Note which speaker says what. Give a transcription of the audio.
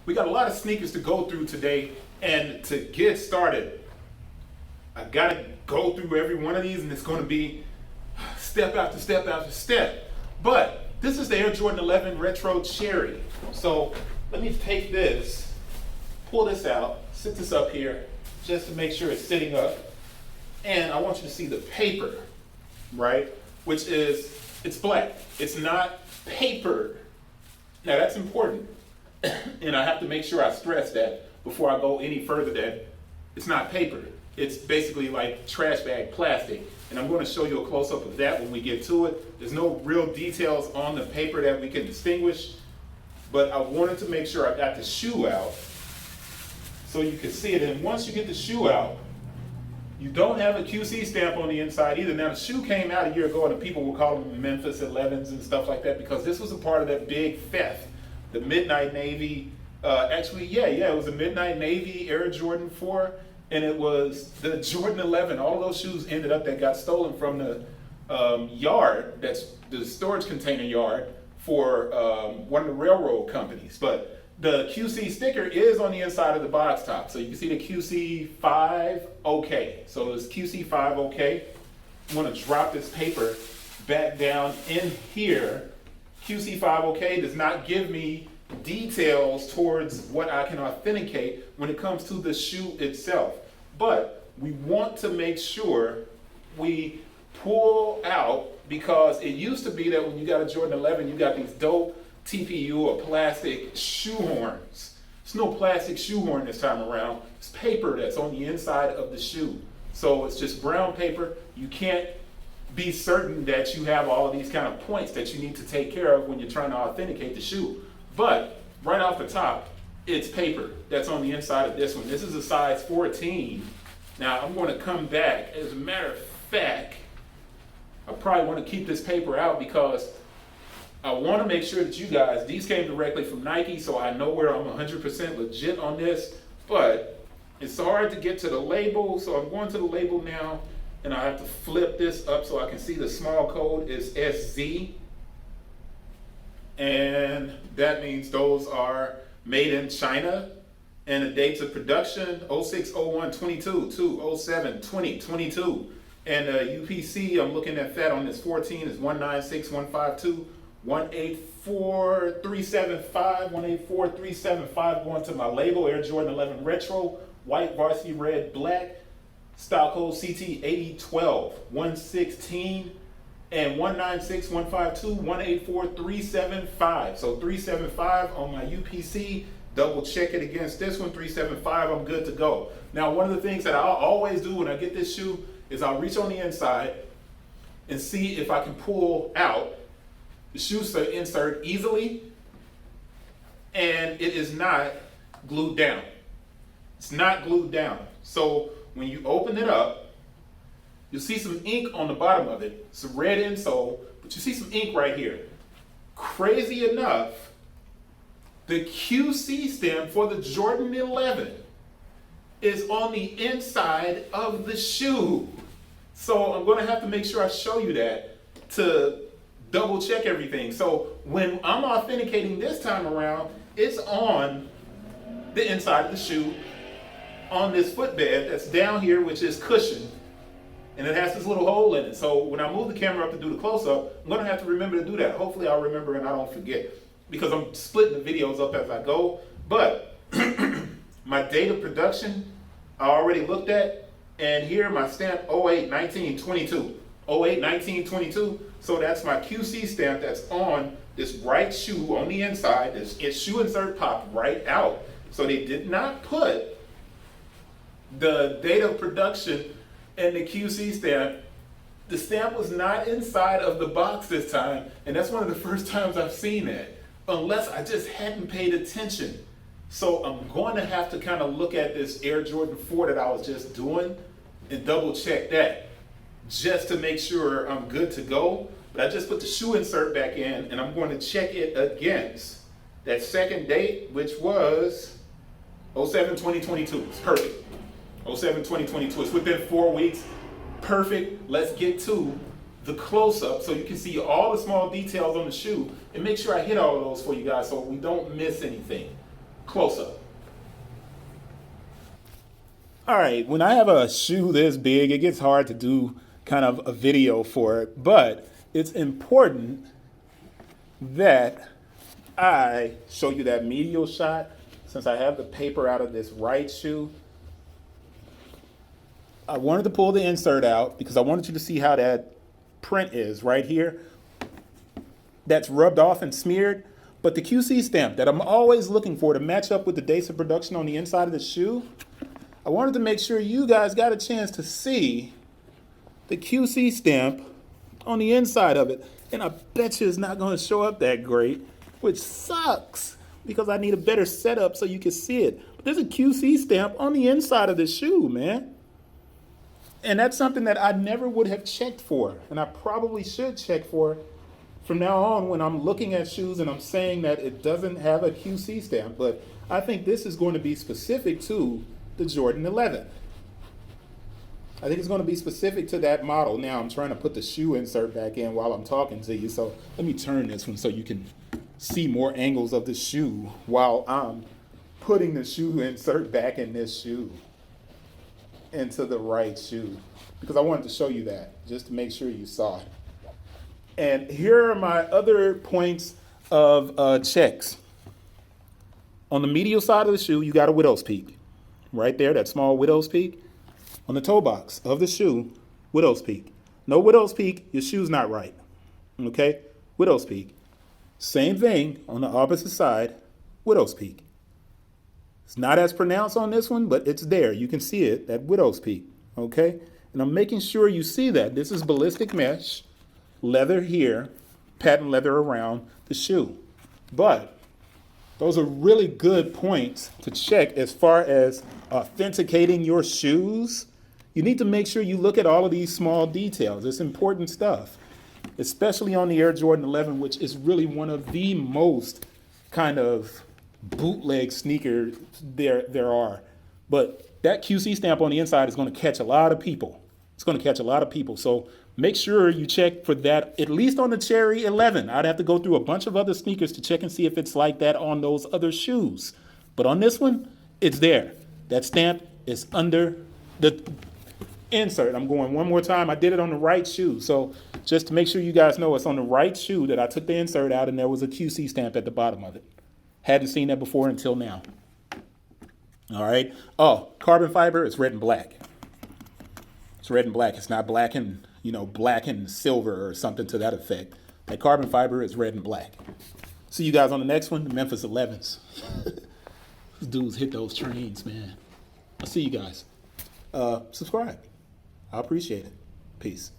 Speaker 1: We got a lot of sneakers to go through today, and to get started, I gotta go through every one of these, and it's gonna be step after step after step. But this is the Air Jordan 11 Retro Cherry. So let me take this, pull this out, sit this up here, just to make sure it's sitting up. And I want you to see the paper, right? Which is, it's black. It's not paper. Now that's important. And I have to make sure I stress that before I go any further, that it's not paper. It's basically like trash bag plastic. And I'm going to show you a close-up of that when we get to it. There's no real details on the paper that we can distinguish, but I wanted to make sure I got the shoe out so you can see it. And once you get the shoe out, you don't have a QC stamp on the inside either. Now the shoe came out a year ago and people were calling them Memphis 11s and stuff like that because this was a part of that big theft. The Midnight Navy, it was a Midnight Navy Air Jordan 4, and it was the Jordan 11. All of those shoes ended up that got stolen from the yard, that's the storage container yard for one of the railroad companies. But the QC sticker is on the inside of the box top. So you can see the QC5 OK. So it's QC5 OK. I'm gonna drop this paper back down in here. QC5 OK does not give me details towards what I can authenticate when it comes to the shoe itself. But we want to make sure we pull out, because it used to be that when you got a Jordan 11, you got these dope TPU or plastic shoehorns. There's no plastic shoehorn this time around. It's paper that's on the inside of the shoe. So it's just brown paper. You can't be certain that you have all of these kind of points that you need to take care of when you're trying to authenticate the shoe. But right off the top, it's paper that's on the inside of this one. This is a size 14. Now I'm going to come back. As a matter of fact, I probably want to keep this paper out because I want to make sure that you guys, these came directly from Nike, so I know where I'm 100% legit on this, but it's hard to get to the label, so I'm going to the label now, and I have to flip this up so I can see the small code is SZ, and that means those are made in China, and the dates of production, 06/01/22 to 07/20/22, and UPC, I'm looking at that on this 14 is 196.152. 184.375, 184.375, going to my label, Air Jordan 11 Retro, white, varsity red, black, style code CT8012-116, and 196.152, 184.375. So 375 on my UPC, double check it against this one, 375, I'm good to go. Now, one of the things that I'll always do when I get this shoe is I'll reach on the inside and see if I can pull out the shoe insert easily, and it is not glued down. It's not glued down. So when you open it up, you'll see some ink on the bottom of it. It's a red insole, but you see some ink right here. Crazy enough, the QC stamp for the Jordan 11 is on the inside of the shoe. So I'm going to have to make sure I show you that to double check everything. So when I'm authenticating this time around, it's on the inside of the shoe, on this footbed that's down here, which is cushioned, and it has this little hole in it. So when I move the camera up to do the close-up, I'm gonna have to remember to do that. Hopefully I'll remember and I don't forget, because I'm splitting the videos up as I go. But my date of production, I already looked at, and here my stamp 08/19/22. 08/19/22. So that's my QC stamp that's on this right shoe on the inside. This shoe insert popped right out. So they did not put the date of production and the QC stamp. The stamp was not inside of the box this time, and that's one of the first times I've seen that, unless I just hadn't paid attention. So I'm going to have to kind of look at this Air Jordan 4 that I was just doing and double check that, just to make sure I'm good to go. But I just put the shoe insert back in, and I'm going to check it against that second date, which was 07/20/22. It's perfect. 07/20/22. It's within 4 weeks. Perfect. Let's get to the close-up so you can see all the small details on the shoe, and make sure I hit all of those for you guys so we don't miss anything. close up. All right, when I have a shoe this big, it gets hard to do kind of a video for it, but it's important that I show you that medial shot. Since I have the paper out of this right shoe, I wanted to pull the insert out because I wanted you to see how that print is right here. That's rubbed off and smeared, but the QC stamp that I'm always looking for to match up with the dates of production on the inside of the shoe, I wanted to make sure you guys got a chance to see the QC stamp on the inside of it. And I bet you it's not going to show up that great, which sucks because I need a better setup so you can see it. But there's a QC stamp on the inside of the shoe, man. And that's something that I never would have checked for, and I probably should check for from now on when I'm looking at shoes and I'm saying that it doesn't have a QC stamp. But I think this is going to be specific to the Jordan 11. I think it's going to be specific to that model. Now I'm trying to put the shoe insert back in while I'm talking to you, so let me turn this one so you can see more angles of the shoe while I'm putting the shoe insert back in this shoe into the right shoe, because I wanted to show you that just to make sure you saw it. And here are my other points of checks. On the medial side of the shoe, you got a widow's peak. Right there, that small widow's peak. On the toe box of the shoe, widow's peak. No widow's peak, your shoe's not right. Okay? Widow's peak. Same thing on the opposite side, widow's peak. It's not as pronounced on this one, but it's there. You can see it, that widow's peak, okay? And I'm making sure you see that. This is ballistic mesh, leather here, patent leather around the shoe. But those are really good points to check as far as authenticating your shoes. You need to make sure you look at all of these small details. It's important stuff, especially on the Air Jordan 11, which is really one of the most kind of bootleg sneakers there are. But that QC stamp on the inside is going to catch a lot of people. It's going to catch a lot of people. So make sure you check for that, at least on the Cherry 11. I'd have to go through a bunch of other sneakers to check and see if it's like that on those other shoes. But on this one, it's there. That stamp is under the insert. I'm going one more time. I did it on the right shoe. So just to make sure you guys know, it's on the right shoe that I took the insert out and there was a QC stamp at the bottom of it. Hadn't seen that before until now. All right. Oh, carbon fiber is red and black. It's red and black. It's not black and, black and silver or something to that effect. That carbon fiber is red and black. See you guys on the next one, the Memphis 11s. These dudes hit those trains, man. I'll see you guys. Subscribe. I appreciate it. Peace.